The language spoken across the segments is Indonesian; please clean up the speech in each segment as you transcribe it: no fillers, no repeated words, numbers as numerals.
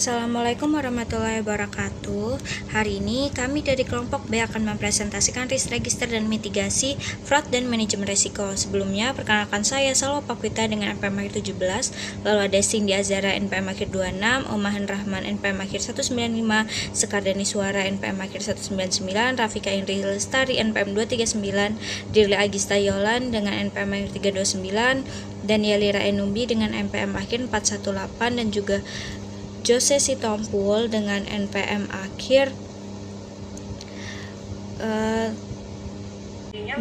Assalamualaikum warahmatullahi wabarakatuh. Hari ini kami dari kelompok B akan mempresentasikan risk register dan mitigasi fraud dan manajemen risiko. Sebelumnya, perkenalkan saya Salwa Pakwita dengan NPM akhir 17, lalu ada Cindy Azara NPM akhir 26, Omahan Rahman NPM akhir 195, Sekar Dani Suara NPM akhir 199, Rafika Indri Lestari NPM 239, Dirli Agista Yolan dengan NPM akhir 329, dan Yalira Enumbi dengan NPM akhir 418, dan juga Jose Sitompul dengan NPM akhir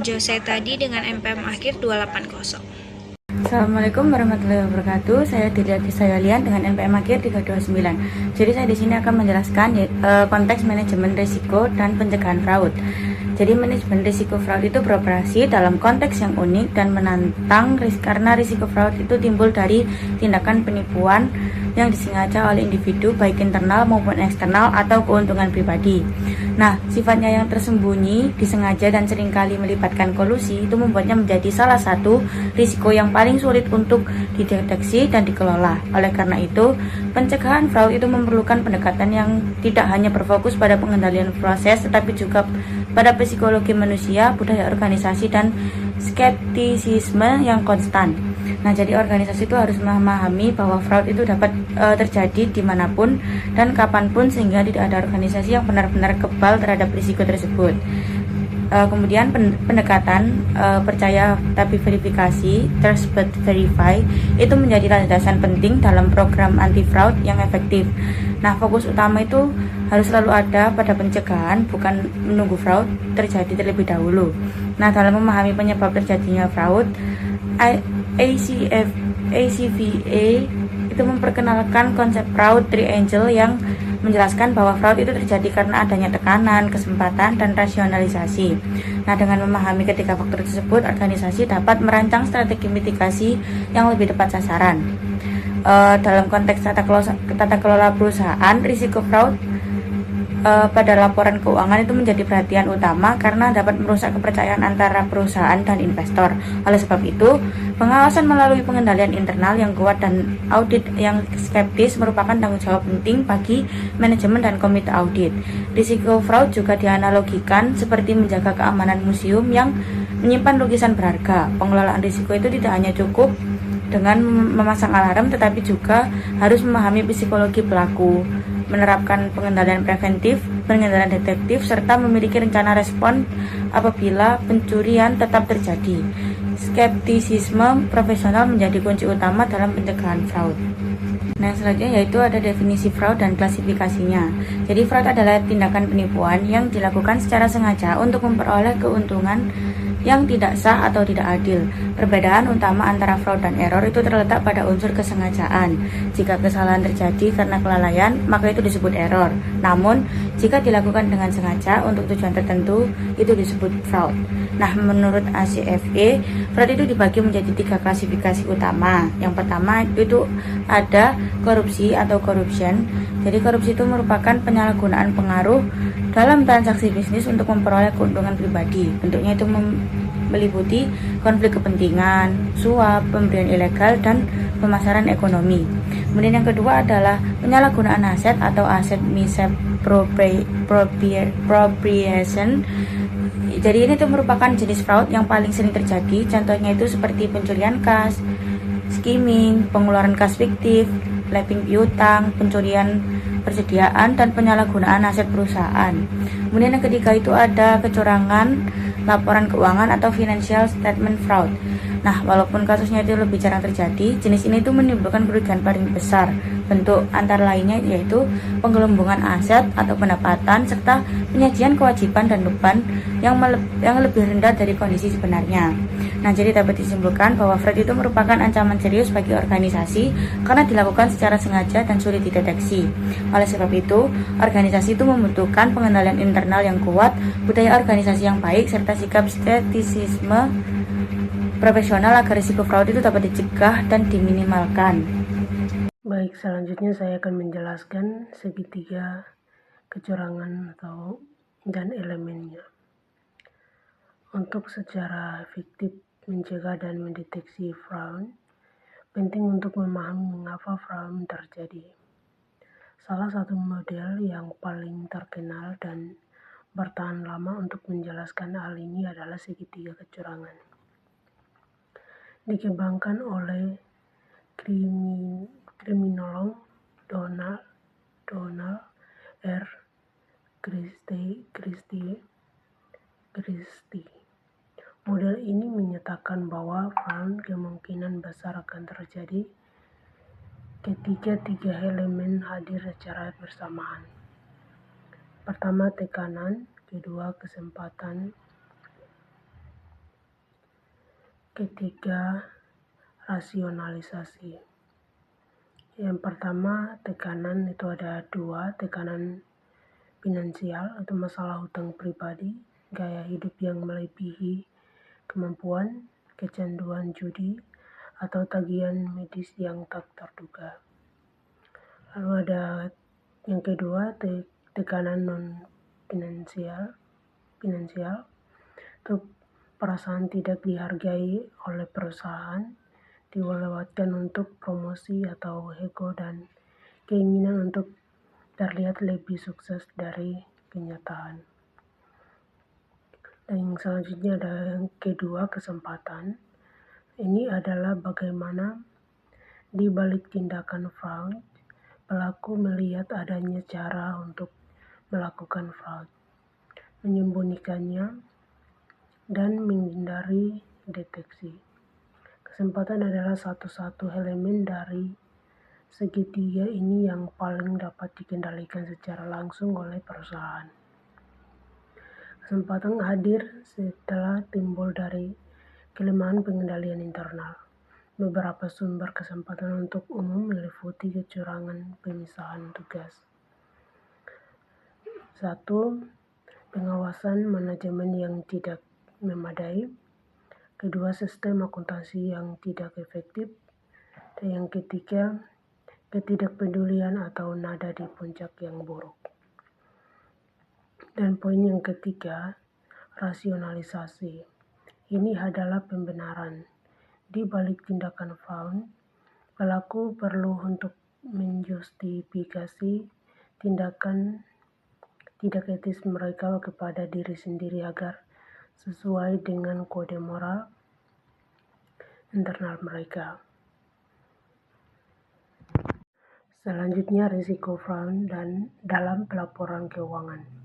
Jose tadi dengan NPM akhir 280. Assalamualaikum warahmatullahi wabarakatuh. Saya Dirli Agista Yolan dengan NPM akhir 329. Jadi saya di sini akan menjelaskan konteks manajemen risiko dan pencegahan fraud. Jadi manajemen risiko fraud itu beroperasi dalam konteks yang unik dan menantang karena risiko fraud itu timbul dari tindakan penipuan yang disengaja oleh individu baik internal maupun eksternal atau keuntungan pribadi. Nah, sifatnya yang tersembunyi, disengaja dan seringkali melibatkan kolusi itu membuatnya menjadi salah satu risiko yang paling sulit untuk dideteksi dan dikelola. Oleh karena itu, pencegahan fraud itu memerlukan pendekatan yang tidak hanya berfokus pada pengendalian proses tetapi juga pada psikologi manusia, budaya organisasi, dan skeptisisme yang konstan. Nah, jadi organisasi itu harus memahami bahwa fraud itu dapat terjadi dimanapun dan kapanpun sehingga tidak ada organisasi yang benar-benar kebal terhadap risiko tersebut. Kemudian pendekatan percaya tapi verifikasi, trust but verify, itu menjadi landasan penting dalam program anti fraud yang efektif. Nah, fokus utama itu harus selalu ada pada pencegahan, bukan menunggu fraud terjadi terlebih dahulu. Nah, dalam memahami penyebab terjadinya fraud, ACVA itu memperkenalkan konsep fraud triangle yang menjelaskan bahwa fraud itu terjadi karena adanya tekanan, kesempatan, dan rasionalisasi. Nah, dengan memahami ketiga faktor tersebut, organisasi dapat merancang strategi mitigasi yang lebih tepat sasaran. Dalam konteks tata kelola perusahaan, risiko fraud pada laporan keuangan itu menjadi perhatian utama karena dapat merusak kepercayaan antara perusahaan dan investor. Oleh sebab itu, pengawasan melalui pengendalian internal yang kuat dan audit yang skeptis merupakan tanggung jawab penting bagi manajemen dan komite audit. Risiko fraud juga dianalogikan seperti menjaga keamanan museum yang menyimpan lukisan berharga. Pengelolaan risiko itu tidak hanya cukup dengan memasang alarm, tetapi juga harus memahami psikologi pelaku, menerapkan pengendalian preventif, pengendalian detektif, serta memiliki rencana respon apabila pencurian tetap terjadi. Skeptisisme profesional menjadi kunci utama dalam pencegahan fraud. Nah, selanjutnya yaitu ada definisi fraud dan klasifikasinya. Jadi fraud adalah tindakan penipuan yang dilakukan secara sengaja untuk memperoleh keuntungan yang tidak sah atau tidak adil. Perbedaan utama antara fraud dan error itu terletak pada unsur kesengajaan. Jika kesalahan terjadi karena kelalaian, maka itu disebut error. Namun, jika dilakukan dengan sengaja untuk tujuan tertentu, itu disebut fraud. Nah, menurut ACFE, fraud itu dibagi menjadi 3 klasifikasi utama. Yang pertama itu ada korupsi atau corruption. Jadi korupsi itu merupakan penyalahgunaan pengaruh dalam transaksi bisnis untuk memperoleh keuntungan pribadi. Bentuknya itu meliputi konflik kepentingan, suap, pemberian ilegal, dan pemasaran ekonomi. Kemudian yang kedua adalah penyalahgunaan aset atau aset misappropriation. Jadi ini tuh merupakan jenis fraud yang paling sering terjadi. Contohnya itu seperti pencurian kas, skimming, pengeluaran kas fiktif, lapping piutang, pencurian persediaan, dan penyalahgunaan aset perusahaan. Kemudian yang ketiga itu ada kecurangan laporan keuangan atau financial statement fraud. Nah, walaupun kasusnya itu lebih jarang terjadi, jenis ini itu menimbulkan kerugian paling besar. Bentuk antara lainnya yaitu penggelembungan aset atau pendapatan serta penyajian kewajiban dan beban yang lebih rendah dari kondisi sebenarnya. Nah, jadi dapat disimpulkan bahwa fraud itu merupakan ancaman serius bagi organisasi karena dilakukan secara sengaja dan sulit dideteksi. Oleh sebab itu, organisasi itu membutuhkan pengendalian internal yang kuat, budaya organisasi yang baik, serta sikap skeptisisme profesional agar risiko fraud itu dapat dicegah dan diminimalkan. Baik, selanjutnya saya akan menjelaskan segitiga kecurangan dan elemennya. Untuk secara efektif mencegah dan mendeteksi fraud, penting untuk memahami mengapa fraud terjadi. Salah satu model yang paling terkenal dan bertahan lama untuk menjelaskan hal ini adalah segitiga kecurangan. Dikembangkan oleh kriminolog Donald R. Christie. Model ini menyatakan bahwa fraud kemungkinan besar akan terjadi ketika tiga elemen hadir secara bersamaan. Pertama, tekanan. Kedua, kesempatan. Ketiga, rasionalisasi. Yang pertama, tekanan itu ada dua, tekanan finansial atau masalah hutang pribadi, gaya hidup yang melebihi kemampuan, kecanduan judi, atau tagihan medis yang tak terduga. Lalu ada yang kedua, tekanan non-finansial itu perasaan tidak dihargai oleh perusahaan, dilewatkan untuk promosi atau ego dan keinginan untuk terlihat lebih sukses dari kenyataan. Dan yang selanjutnya ada yang kedua, kesempatan. Ini adalah bagaimana di balik tindakan fraud, pelaku melihat adanya cara untuk melakukan fraud, menyembunyikannya, dan menghindari deteksi. Kesempatan adalah satu-satu elemen dari segitiga ini yang paling dapat dikendalikan secara langsung oleh perusahaan. Kesempatan hadir setelah timbul dari kelemahan pengendalian internal. Beberapa sumber kesempatan untuk umum meliputi kecurangan pemisahan tugas. 1. Pengawasan manajemen yang tidak memadai. Kedua, sistem akuntansi yang tidak efektif. Dan yang ketiga, ketidakpedulian atau nada di puncak yang buruk. Dan poin yang ketiga, rasionalisasi. Ini adalah pembenaran. Di balik tindakan fraud, pelaku perlu untuk menjustifikasi tindakan tidak etis mereka kepada diri sendiri agar sesuai dengan kode moral internal mereka. Selanjutnya, risiko fraud dan dalam pelaporan keuangan.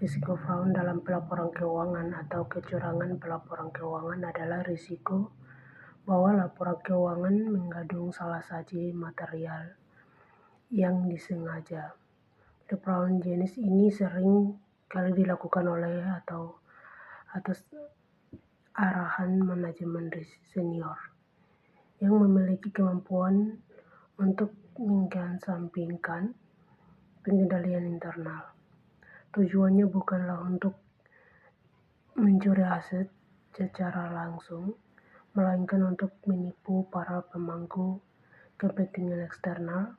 Risiko fraud dalam pelaporan keuangan atau kecurangan pelaporan keuangan adalah risiko bahwa laporan keuangan mengandung salah satu material yang disengaja. Fraud jenis ini sering kali dilakukan oleh atau atas arahan manajemen senior yang memiliki kemampuan untuk mengesampingkan pengendalian internal. Tujuannya bukanlah untuk mencuri aset secara langsung, melainkan untuk menipu para pemangku kepentingan eksternal,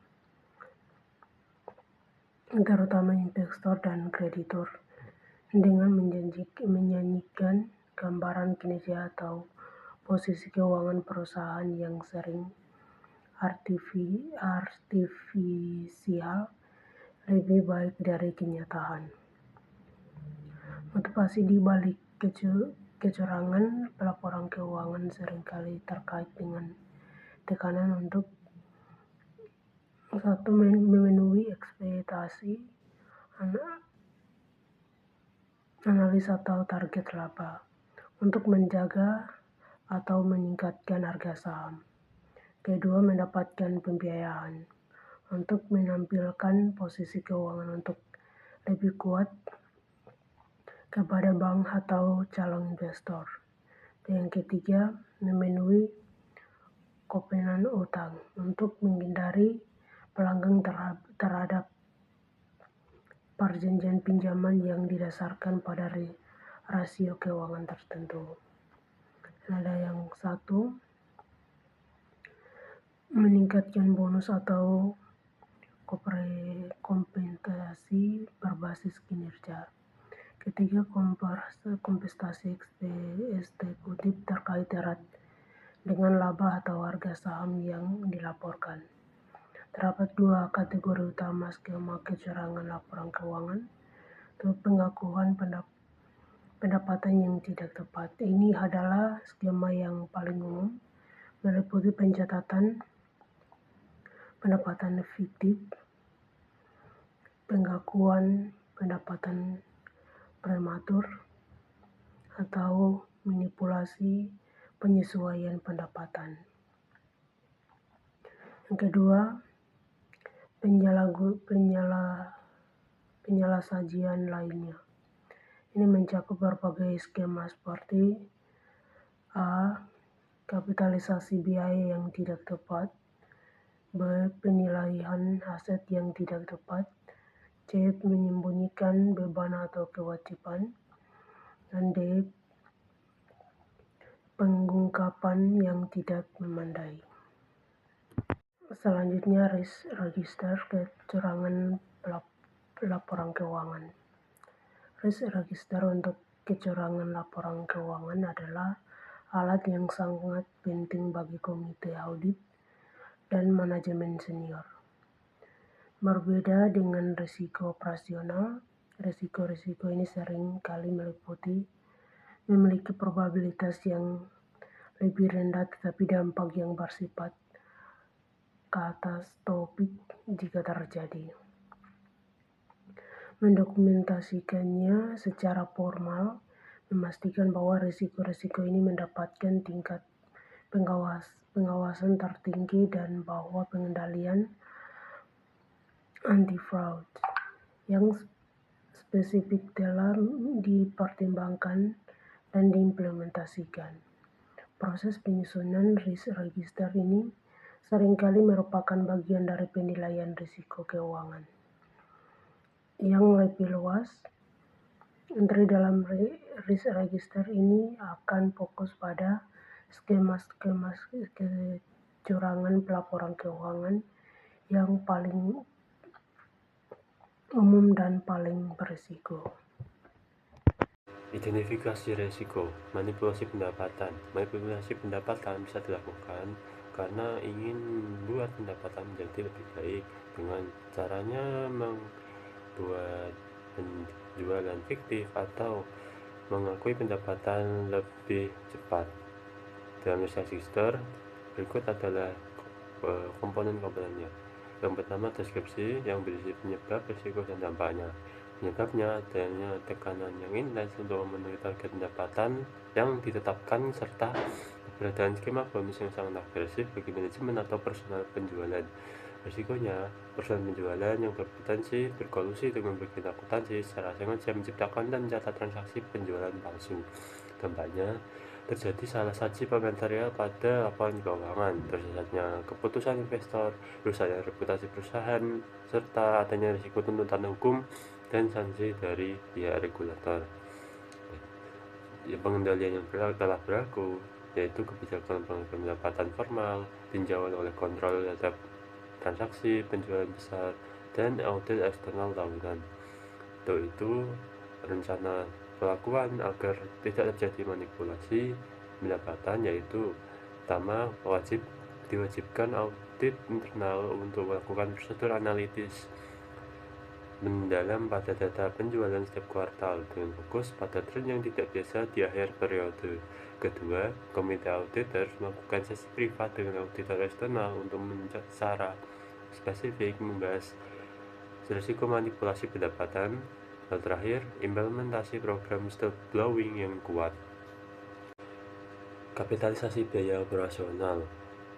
terutama investor dan kreditur, dengan menyanyikan gambaran kinerja atau posisi keuangan perusahaan yang sering artifisial lebih baik dari kenyataan. Motivasi di balik kecurangan pelaporan keuangan seringkali terkait dengan tekanan untuk memenuhi ekspektasi analis atau target laba, untuk menjaga atau meningkatkan harga saham. Kedua, mendapatkan pembiayaan untuk menampilkan posisi keuangan untuk lebih kuat kepada bank atau calon investor. Dan yang ketiga, memenuhi komitmen utang untuk menghindari pelanggan terhadap perjanjian pinjaman yang didasarkan pada rasio keuangan tertentu. Dan ada yang satu, meningkatkan bonus atau kompensasi berbasis kinerja. Ketiga, kompensasi eksekutif terkait erat dengan laba atau harga saham yang dilaporkan. Terdapat dua kategori utama skema kecurangan laporan keuangan, yaitu pengakuan pendapatan yang tidak tepat. Ini adalah skema yang paling umum, meliputi pencatatan pendapatan fiktif, pengakuan pendapatan prematur, atau manipulasi penyesuaian pendapatan. Yang kedua, penyalahsajian lainnya. Ini mencakup berbagai skema seperti A. Kapitalisasi biaya yang tidak tepat, B. Penilaian aset yang tidak tepat, C. Menyembunyikan beban atau kewajiban, dan D. Pengungkapan yang tidak memadai. Selanjutnya, register kecurangan laporan keuangan. Risk register untuk kecurangan laporan keuangan adalah alat yang sangat penting bagi komite audit dan manajemen senior. Berbeda dengan risiko operasional, risiko ini sering kali memiliki probabilitas yang lebih rendah tetapi dampak yang bersifat katastrofik jika terjadi. Mendokumentasikannya secara formal, memastikan bahwa risiko-risiko ini mendapatkan tingkat pengawasan tertinggi dan bahwa pengendalian anti-fraud yang spesifik telah dipertimbangkan dan diimplementasikan. Proses penyusunan risk register ini seringkali merupakan bagian dari penilaian risiko keuangan yang lebih luas. Entry dalam risk register ini akan fokus pada skema-skema kecurangan pelaporan keuangan yang paling umum dan paling berisiko. Identifikasi risiko, manipulasi pendapatan. Manipulasi pendapatan bisa dilakukan karena ingin membuat pendapatan menjadi lebih baik dengan caranya membuat penjualan fiktif atau mengakui pendapatan lebih cepat. Dalam risk register, berikut adalah komponen-komponennya. Yang pertama, deskripsi yang berisi penyebab, risiko, dan dampaknya. Penyebabnya adanya tekanan yang intens untuk memenuhi target pendapatan yang ditetapkan serta keberadaan skema bonus yang sangat agresif bagi manajemen atau personal penjualan. Risikonya, personal penjualan yang berpotensi berkolusi dengan bagian akuntansi secara sengaja menciptakan dan mencatat transaksi penjualan palsu. Dampaknya, terjadi salah saji pematerial pada laporan keuangan, tersesatnya keputusan investor, rusaknya reputasi perusahaan, serta adanya risiko tuntutan hukum dan sanksi dari pihak regulator. Pengendalian yang telah berlaku yaitu kebijakan pendapatan formal, tinjauan oleh kontrol terhadap transaksi penjualan besar, dan audit eksternal tahunan. Untuk itu, rencana pelakuan agar tidak terjadi manipulasi pendapatan yaitu pertama, diwajibkan audit internal untuk melakukan prosedur analitis mendalam pada data penjualan setiap kuartal dengan fokus pada tren yang tidak biasa di akhir periode. Kedua, komite audit harus melakukan sesi privat dengan auditor eksternal untuk secara spesifik membahas risiko manipulasi pendapatan. Dan terakhir, implementasi program whistleblowing yang kuat. Kapitalisasi biaya operasional.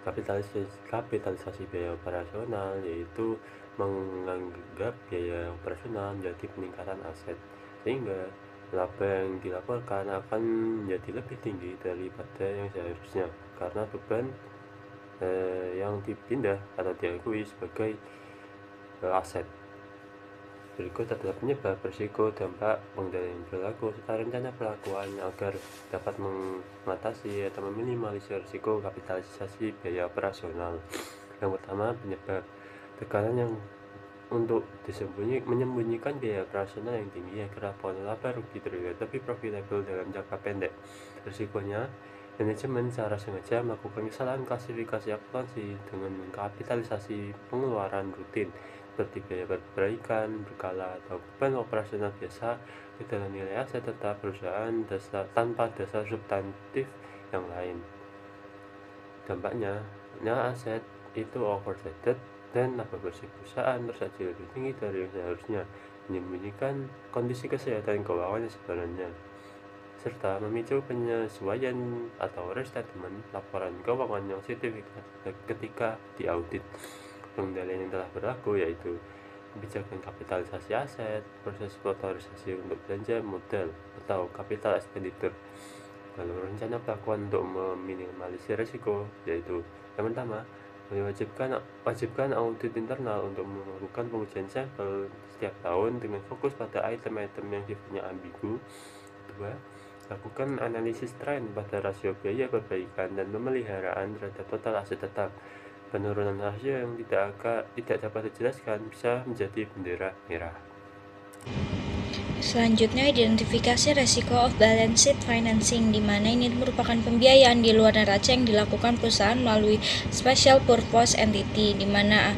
Kapitalisasi biaya operasional yaitu menganggap biaya operasional menjadi peningkatan aset, sehingga laba yang dilaporkan akan menjadi lebih tinggi daripada yang seharusnya karena beban yang dipindah atau diakui sebagai aset. Berikut adalah penyebab, risiko, dampak, pengendalian yang berlaku, serta rencana pelakuan agar dapat mengatasi atau meminimalisir risiko kapitalisasi biaya operasional. Yang pertama, penyebab tekanan yang untuk menyembunyikan biaya operasional yang tinggi agar laporan laba rugi terlihat lebih profitable dalam jangka pendek. Risikonya, Manajemen secara sengaja melakukan kesalahan klasifikasi akuntansi dengan mengkapitalisasi pengeluaran rutin seperti biaya perbaikan berkala atau beban operasional biasa ke dalam nilai aset tetap perusahaan tanpa dasar substantif yang lain. Dampaknya, nilai aset itu overstated dan laba bersih perusahaan tersaji lebih tinggi dari yang seharusnya, menyembunyikan kondisi kesehatan keuangan yang sebenarnya, serta memicu penyesuaian atau restatement laporan keuangan yang signifikan ketika diaudit. Pengendalian yang telah berlaku yaitu kebijakan kapitalisasi aset, proses otorisasi untuk belanja modal atau capital expenditure. Lalu rencana pelakuan untuk meminimalisir risiko yaitu yang pertama, wajibkan audit internal untuk melakukan pengujian sampel setiap tahun dengan fokus pada item-item yang sifatnya ambigu. Kedua, lakukan analisis tren pada rasio biaya perbaikan dan pemeliharaan terhadap total aset tetap. Penurunan rasio yang tidak dapat dijelaskan bisa menjadi bendera merah. Selanjutnya, identifikasi resiko off balance sheet financing, di mana ini merupakan pembiayaan di luar neraca yang dilakukan perusahaan melalui special purpose entity, di mana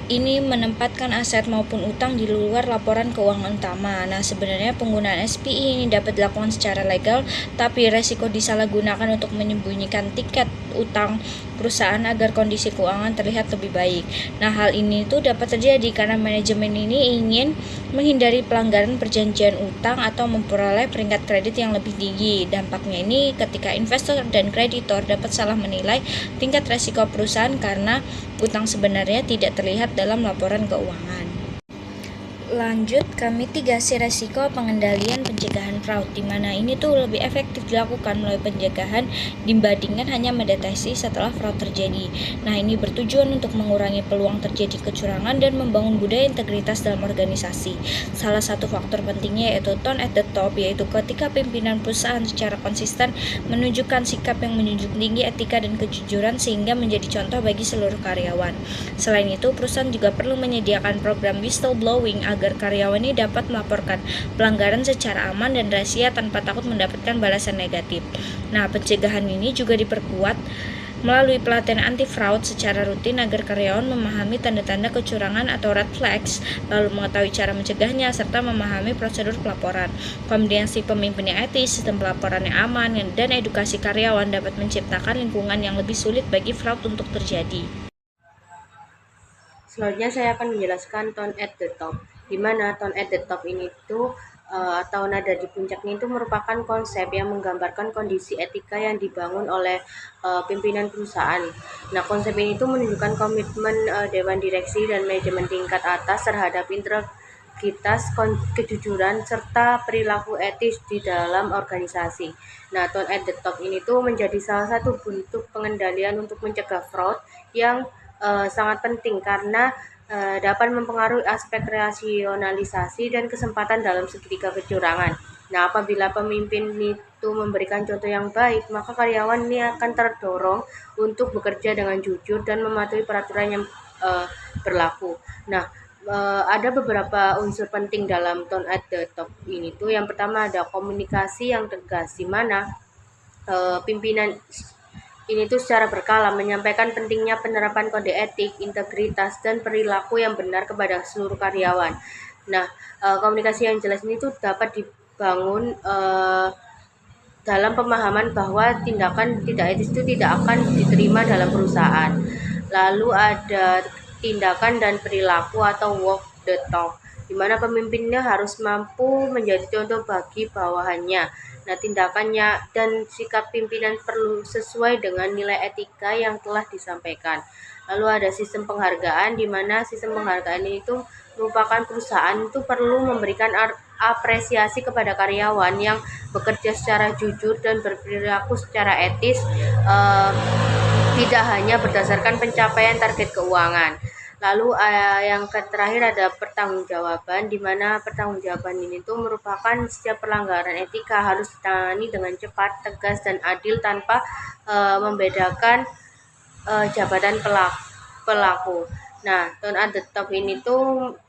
ini menempatkan aset maupun utang di luar laporan keuangan utama. Nah, sebenarnya penggunaan SPI ini dapat dilakukan secara legal, tapi resiko disalahgunakan untuk menyembunyikan tiket utang perusahaan agar kondisi keuangan terlihat lebih baik. Nah, hal ini tuh dapat terjadi karena manajemen ini ingin menghindari pelanggaran perjanjian utang atau memperoleh peringkat kredit yang lebih tinggi. Dampaknya ini ketika investor dan kreditor dapat salah menilai tingkat resiko perusahaan karena utang sebenarnya tidak terlihat dalam laporan keuangan. Lanjut ke mitigasi resiko pengendalian pencegahan fraud, di mana ini tuh lebih efektif dilakukan melalui pencegahan dibandingkan hanya mendeteksi setelah fraud terjadi. Nah, ini bertujuan untuk mengurangi peluang terjadi kecurangan dan membangun budaya integritas dalam organisasi. Salah satu faktor pentingnya yaitu tone at the top, yaitu ketika pimpinan perusahaan secara konsisten menunjukkan sikap yang menjunjung tinggi etika dan kejujuran sehingga menjadi contoh bagi seluruh karyawan. Selain itu, perusahaan juga perlu menyediakan program whistleblowing agar karyawan ini dapat melaporkan pelanggaran secara aman dan rahasia tanpa takut mendapatkan balasan negatif. Nah, pencegahan ini juga diperkuat melalui pelatihan anti fraud secara rutin agar karyawan memahami tanda-tanda kecurangan atau red flags, lalu mengetahui cara mencegahnya serta memahami prosedur pelaporan. Kombinasi pemimpin yang etis, sistem pelaporan yang aman, dan edukasi karyawan dapat menciptakan lingkungan yang lebih sulit bagi fraud untuk terjadi. Selanjutnya saya akan menjelaskan tone at the top, di mana tone at the top ini itu atau nada di puncaknya itu merupakan konsep yang menggambarkan kondisi etika yang dibangun oleh pimpinan perusahaan. Nah, konsep ini itu menunjukkan komitmen dewan direksi dan manajemen tingkat atas terhadap integritas, kejujuran, serta perilaku etis di dalam organisasi. Nah, tone at the top ini tuh menjadi salah satu bentuk pengendalian untuk mencegah fraud yang sangat penting karena dapat mempengaruhi aspek rasionalisasi dan kesempatan dalam segitiga kecurangan. Nah, apabila pemimpin itu memberikan contoh yang baik, maka karyawan ini akan terdorong untuk bekerja dengan jujur dan mematuhi peraturan yang berlaku. Nah, ada beberapa unsur penting dalam tone at the top ini tuh. Yang pertama ada komunikasi yang tegas, di mana pimpinan ini tuh secara berkala menyampaikan pentingnya penerapan kode etik, integritas, dan perilaku yang benar kepada seluruh karyawan. Nah, komunikasi yang jelas ini tuh dapat dibangun dalam pemahaman bahwa tindakan tidak etis itu tidak akan diterima dalam perusahaan. Lalu ada tindakan dan perilaku atau walk the talk, di mana pemimpinnya harus mampu menjadi contoh bagi bawahannya. Nah, tindakannya dan sikap pimpinan perlu sesuai dengan nilai etika yang telah disampaikan. Lalu ada sistem penghargaan, di mana sistem penghargaan itu merupakan perusahaan itu perlu memberikan apresiasi kepada karyawan yang bekerja secara jujur dan berperilaku secara etis, tidak hanya berdasarkan pencapaian target keuangan. Lalu yang terakhir ada pertanggungjawaban, di mana pertanggungjawaban ini tuh merupakan setiap pelanggaran etika harus ditangani dengan cepat, tegas, dan adil tanpa membedakan jabatan pelaku. Nah, tone at the top ini tuh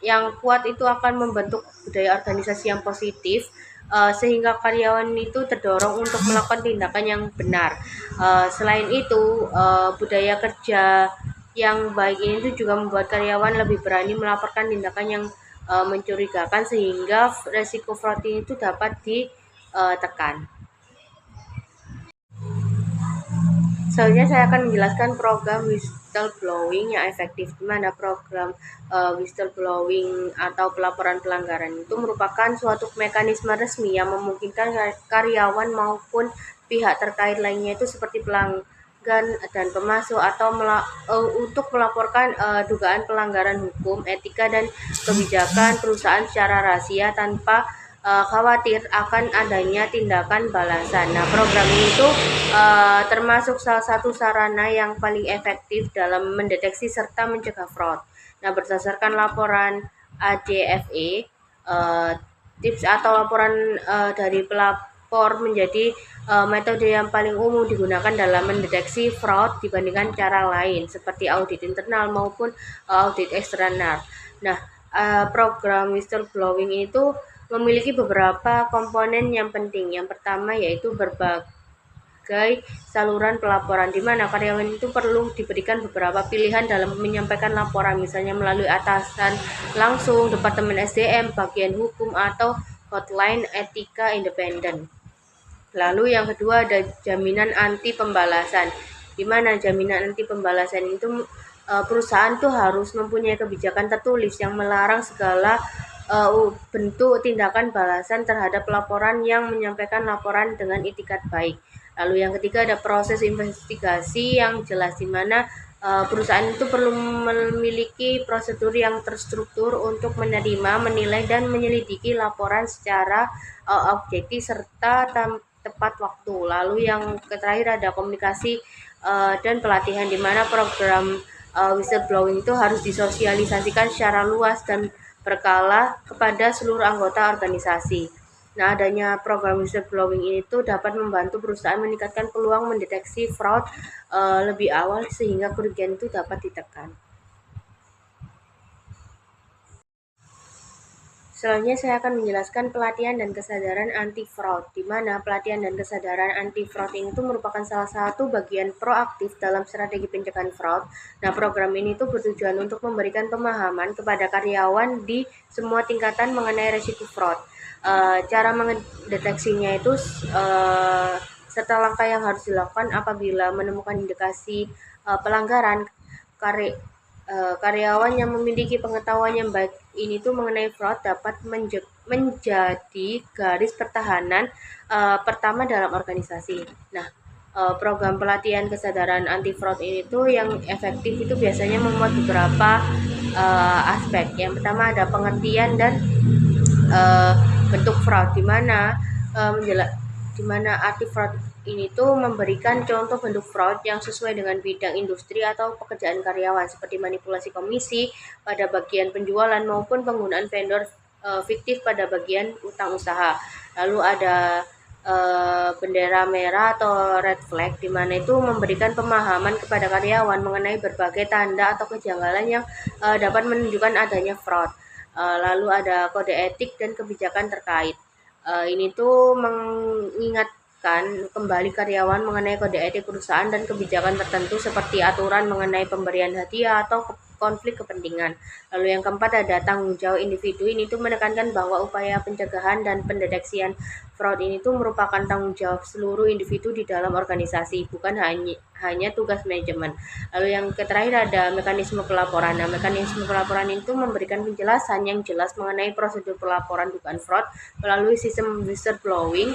yang kuat itu akan membentuk budaya organisasi yang positif, sehingga karyawan itu terdorong untuk melakukan tindakan yang benar. Selain itu, budaya kerja yang baik ini tuh juga membuat karyawan lebih berani melaporkan tindakan yang mencurigakan sehingga resiko fraud itu dapat ditekan. Selanjutnya saya akan menjelaskan program whistleblowing yang efektif, di mana program whistleblowing atau pelaporan pelanggaran itu merupakan suatu mekanisme resmi yang memungkinkan karyawan maupun pihak terkait lainnya itu seperti pelanggan dan pemasok atau untuk melaporkan dugaan pelanggaran hukum, etika dan kebijakan perusahaan secara rahasia tanpa khawatir akan adanya tindakan balasan. Nah, program ini itu termasuk salah satu sarana yang paling efektif dalam mendeteksi serta mencegah fraud. Nah, berdasarkan laporan AJFE, tips atau laporan dari pelapor menjadi metode yang paling umum digunakan dalam mendeteksi fraud dibandingkan cara lain seperti audit internal maupun audit eksternal. Nah, program whistleblowing itu memiliki beberapa komponen yang penting. Yang pertama yaitu berbagai saluran pelaporan, di mana karyawan itu perlu diberikan beberapa pilihan dalam menyampaikan laporan, misalnya melalui atasan langsung, departemen SDM, bagian hukum, atau hotline etika independen. Lalu yang kedua ada jaminan anti pembalasan, di mana jaminan anti pembalasan itu perusahaan tuh harus mempunyai kebijakan tertulis yang melarang segala bentuk tindakan balasan terhadap laporan yang menyampaikan laporan dengan itikat baik. Lalu yang ketiga ada proses investigasi yang jelas, di mana perusahaan itu perlu memiliki prosedur yang terstruktur untuk menerima, menilai, dan menyelidiki laporan secara objektif serta tepat waktu. Lalu yang terakhir ada komunikasi dan pelatihan, di mana program whistleblowing itu harus disosialisasikan secara luas dan berkala kepada seluruh anggota organisasi. Nah, adanya program whistleblowing itu dapat membantu perusahaan meningkatkan peluang mendeteksi fraud lebih awal sehingga kerugian itu dapat ditekan. Selanjutnya saya akan menjelaskan pelatihan dan kesadaran anti-fraud, di mana pelatihan dan kesadaran anti-fraud ini tuh merupakan salah satu bagian proaktif dalam strategi pencegahan fraud. Nah, program ini tuh bertujuan untuk memberikan pemahaman kepada karyawan di semua tingkatan mengenai risiko fraud. Cara mendeteksinya itu serta langkah yang harus dilakukan apabila menemukan indikasi pelanggaran. Karyawan yang memiliki pengetahuan yang baik ini tuh mengenai fraud dapat menjadi garis pertahanan pertama dalam organisasi. Nah, program pelatihan kesadaran anti fraud ini tuh yang efektif itu biasanya memuat beberapa aspek. Yang pertama ada pengertian dan bentuk fraud, di mana anti fraud ini tuh memberikan contoh bentuk fraud yang sesuai dengan bidang industri atau pekerjaan karyawan, seperti manipulasi komisi pada bagian penjualan maupun penggunaan vendor fiktif pada bagian utang usaha. Lalu ada bendera merah atau red flag, di mana itu memberikan pemahaman kepada karyawan mengenai berbagai tanda atau kejanggalan yang dapat menunjukkan adanya fraud. Lalu ada kode etik dan kebijakan terkait. Ini tuh mengingatkan kembali karyawan mengenai kode etik perusahaan dan kebijakan tertentu seperti aturan mengenai pemberian hadiah atau konflik kepentingan. Lalu yang keempat ada tanggung jawab individu. Ini tuh menekankan bahwa upaya pencegahan dan pendeteksian fraud ini tuh merupakan tanggung jawab seluruh individu di dalam organisasi, bukan hanya tugas manajemen. Lalu yang terakhir ada mekanisme pelaporan. Nah, mekanisme pelaporan itu memberikan penjelasan yang jelas mengenai prosedur pelaporan dugaan fraud melalui sistem whistleblowing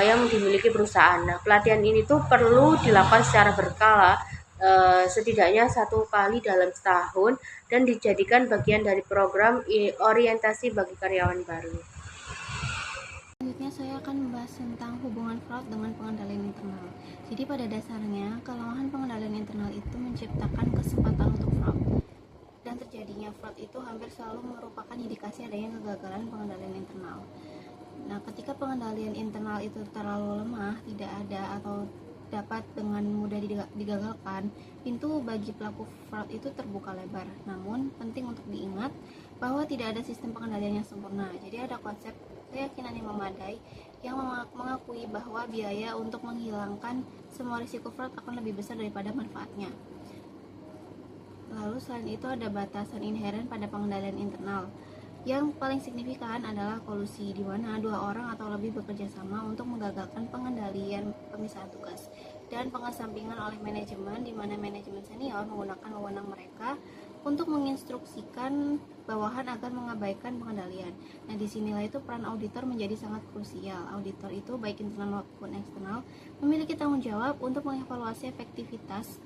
yang dimiliki perusahaan. Nah, pelatihan ini tuh perlu dilakukan secara berkala, setidaknya 1 kali dalam setahun, dan dijadikan bagian dari program orientasi bagi karyawan baru. Selanjutnya saya akan membahas tentang hubungan fraud dengan pengendalian internal. Jadi pada dasarnya, kelemahan pengendalian internal itu menciptakan kesempatan untuk fraud. Dan terjadinya fraud itu hampir selalu merupakan indikasi adanya kegagalan pengendalian internal. Nah, ketika pengendalian internal itu terlalu lemah, tidak ada atau dapat dengan mudah digagalkan, pintu bagi pelaku fraud itu terbuka lebar. Namun, penting untuk diingat bahwa tidak ada sistem pengendalian yang sempurna. Jadi ada konsep keyakinan yang memadai yang mengakui bahwa biaya untuk menghilangkan semua risiko fraud akan lebih besar daripada manfaatnya. Lalu selain itu ada batasan inheren pada pengendalian internal. Yang paling signifikan adalah kolusi, di mana 2 orang atau lebih bekerja sama untuk menggagalkan pengendalian pemisahan tugas dan pengesampingan oleh manajemen, di mana manajemen senior menggunakan wewenang mereka untuk menginstruksikan bawahan agar mengabaikan pengendalian. Nah, disinilah itu peran auditor menjadi sangat krusial. Auditor itu baik internal maupun eksternal memiliki tanggung jawab untuk mengevaluasi efektivitas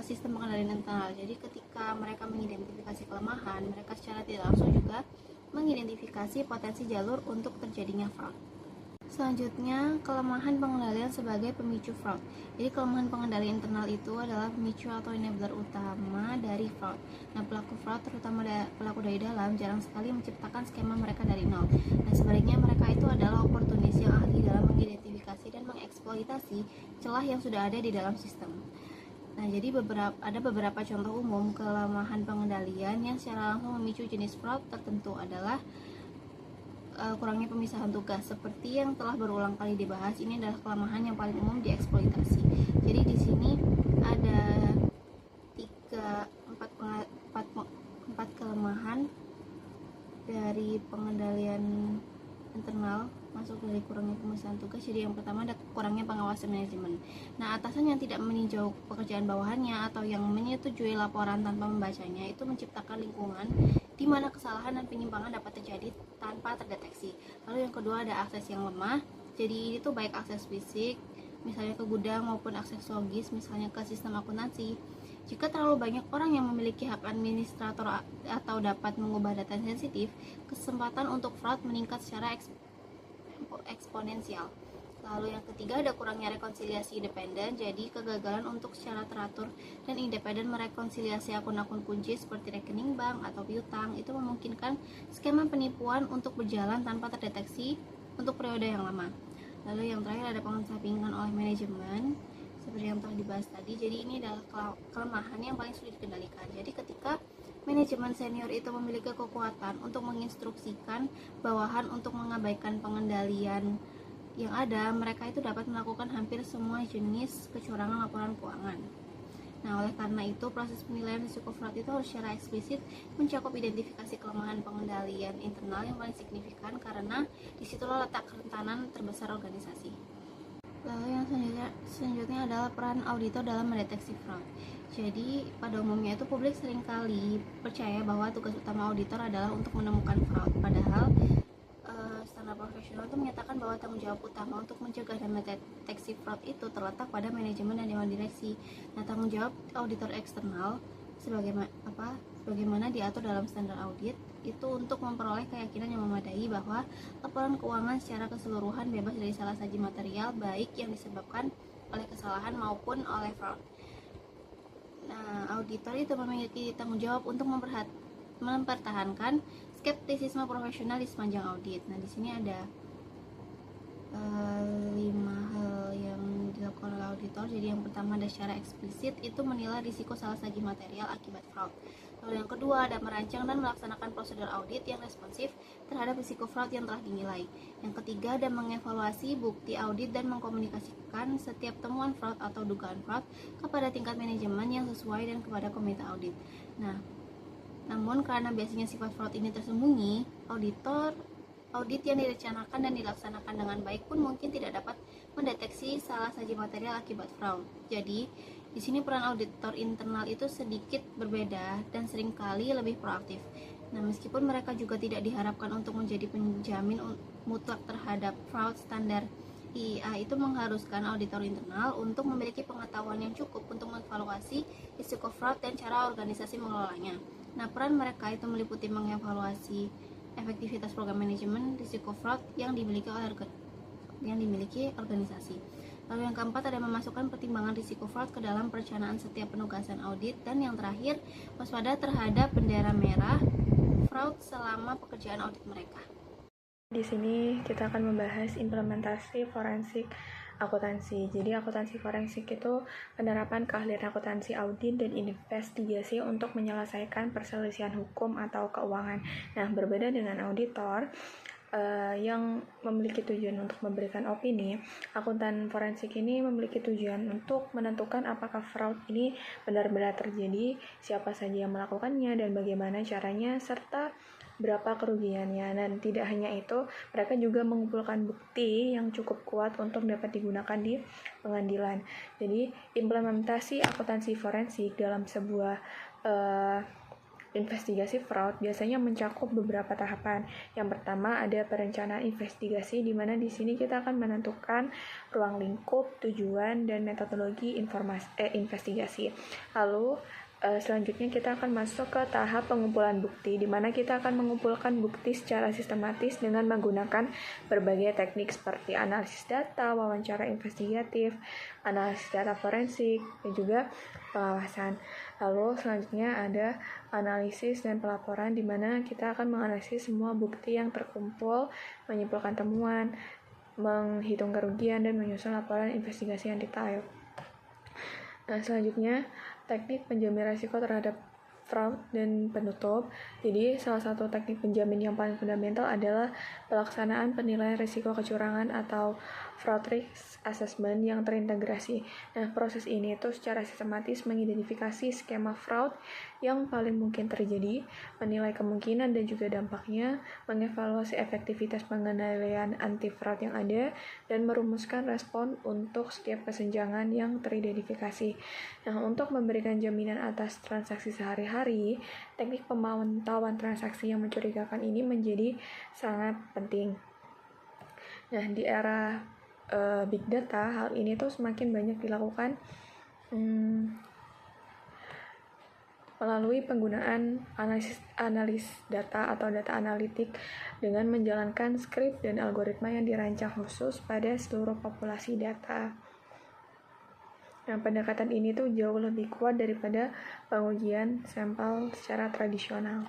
sistem pengendalian internal. Jadi ketika mereka mengidentifikasi kelemahan, mereka secara tidak langsung juga mengidentifikasi potensi jalur untuk terjadinya fraud. Selanjutnya, kelemahan pengendalian sebagai pemicu fraud. Jadi kelemahan pengendalian internal itu adalah pemicu atau enabler utama dari fraud. Nah, pelaku fraud, terutama pelaku dari dalam, jarang sekali menciptakan skema mereka dari nol. Nah, sebaliknya mereka itu adalah oportunis yang ahli dalam mengidentifikasi dan mengeksploitasi celah yang sudah ada di dalam sistem. Nah, jadi ada beberapa contoh umum kelemahan pengendalian yang secara langsung memicu jenis fraud tertentu adalah kurangnya pemisahan tugas. Seperti yang telah berulang kali dibahas, ini adalah kelemahan yang paling umum dieksploitasi. Jadi di sini ada 4 kelemahan dari pengendalian internal masuk dari kurangnya pemisahan tugas. Jadi yang pertama ada kurangnya pengawasan manajemen. Nah, atasan yang tidak meninjau pekerjaan bawahannya atau yang menyetujui laporan tanpa membacanya itu menciptakan lingkungan di mana kesalahan dan penyimpangan dapat terjadi tanpa terdeteksi. Lalu yang kedua ada akses yang lemah. Jadi itu baik akses fisik, misalnya ke gudang, maupun akses logis, misalnya ke sistem akuntansi. Jika terlalu banyak orang yang memiliki hak administrator atau dapat mengubah data sensitif, kesempatan untuk fraud meningkat secara eksponensial. Lalu yang ketiga ada kurangnya rekonsiliasi independen. Jadi kegagalan untuk secara teratur dan independen merekonsiliasi akun-akun kunci seperti rekening bank atau piutang itu memungkinkan skema penipuan untuk berjalan tanpa terdeteksi untuk periode yang lama. Lalu yang terakhir ada pengesampingan oleh manajemen seperti yang telah dibahas tadi. Jadi ini adalah kelemahan yang paling sulit dikendalikan. Jadi ketika manajemen senior itu memiliki kekuatan untuk menginstruksikan bawahan untuk mengabaikan pengendalian yang ada, mereka itu dapat melakukan hampir semua jenis kecurangan laporan keuangan. Nah, oleh karena itu proses penilaian risiko fraud itu harus secara eksplisit mencakup identifikasi kelemahan pengendalian internal yang paling signifikan, karena disitulah letak kerentanan terbesar organisasi. Lalu yang selanjutnya adalah peran auditor dalam mendeteksi fraud. Jadi pada umumnya itu publik seringkali percaya bahwa tugas utama auditor adalah untuk menemukan fraud, padahal standar profesional itu menyatakan bahwa tanggung jawab utama untuk mencegah dan mendeteksi fraud itu terletak pada manajemen dan dewan direksi. Nah, tanggung jawab auditor eksternal sebagaimana diatur dalam standar audit itu untuk memperoleh keyakinan yang memadai bahwa laporan keuangan secara keseluruhan bebas dari salah saji material, baik yang disebabkan oleh kesalahan maupun oleh fraud. Nah, auditor itu memiliki tanggung jawab untuk mempertahankan skeptisisme profesional di sepanjang audit. Nah, di sini ada 5 hal yang dilakukan oleh auditor. Jadi yang pertama ada secara eksplisit itu menilai risiko salah saji material akibat fraud. Lalu yang kedua ada merancang dan melaksanakan prosedur audit yang responsif terhadap risiko fraud yang telah dinilai. Yang ketiga ada mengevaluasi bukti audit dan mengkomunikasikan setiap temuan fraud atau dugaan fraud kepada tingkat manajemen yang sesuai dan kepada komite audit. Nah, namun karena biasanya sifat fraud ini tersembunyi, audit yang direncanakan dan dilaksanakan dengan baik pun mungkin tidak dapat mendeteksi salah saji material akibat fraud. Jadi, di sini peran auditor internal itu sedikit berbeda dan seringkali lebih proaktif. Nah, meskipun mereka juga tidak diharapkan untuk menjadi penjamin mutlak terhadap fraud, standar IIA itu mengharuskan auditor internal untuk memiliki pengetahuan yang cukup untuk mengevaluasi risiko fraud dan cara organisasi mengelolanya. Nah, peran mereka itu meliputi mengevaluasi efektivitas program manajemen risiko fraud yang dimiliki organisasi. Lalu yang keempat ada memasukkan pertimbangan risiko fraud ke dalam perencanaan setiap penugasan audit, dan yang terakhir waspada terhadap bendera merah fraud selama pekerjaan audit mereka. Di sini kita akan membahas implementasi forensik akuntansi. Jadi akuntansi forensik itu penerapan keahlian akuntansi audit dan investigasi untuk menyelesaikan perselisihan hukum atau keuangan. Nah, berbeda dengan auditor yang memiliki tujuan untuk memberikan opini, akuntan forensik ini memiliki tujuan untuk menentukan apakah fraud ini benar-benar terjadi, siapa saja yang melakukannya, dan bagaimana caranya, serta berapa kerugiannya. Dan tidak hanya itu, mereka juga mengumpulkan bukti yang cukup kuat untuk dapat digunakan di pengadilan. Jadi, implementasi akuntansi forensik dalam sebuah investigasi fraud biasanya mencakup beberapa tahapan. Yang pertama ada perencanaan investigasi, di mana di sini kita akan menentukan ruang lingkup, tujuan, dan metodologi investigasi. Lalu selanjutnya kita akan masuk ke tahap pengumpulan bukti, di mana kita akan mengumpulkan bukti secara sistematis dengan menggunakan berbagai teknik seperti analisis data, wawancara investigatif, analisis data forensik, dan juga pengawasan. Lalu selanjutnya ada analisis dan pelaporan, di mana kita akan menganalisis semua bukti yang terkumpul, menyimpulkan temuan, menghitung kerugian, dan menyusun laporan investigasi yang detail. Nah, selanjutnya teknik penjamin risiko terhadap fraud dan penutup. Jadi, salah satu teknik penjamin yang paling fundamental adalah pelaksanaan penilaian risiko kecurangan atau fraud risk assessment yang terintegrasi. Nah, proses ini itu secara sistematis mengidentifikasi skema fraud yang paling mungkin terjadi, menilai kemungkinan dan juga dampaknya, mengevaluasi efektivitas pengendalian anti fraud yang ada, dan merumuskan respon untuk setiap kesenjangan yang teridentifikasi. Nah, untuk memberikan jaminan atas transaksi sehari-hari, teknik pemantauan transaksi yang mencurigakan ini menjadi sangat penting. Nah, di era big data, hal ini tuh semakin banyak dilakukan melalui penggunaan analis data atau data analitik dengan menjalankan skrip dan algoritma yang dirancang khusus pada seluruh populasi data. Nah, pendekatan ini tuh jauh lebih kuat daripada pengujian sampel secara tradisional.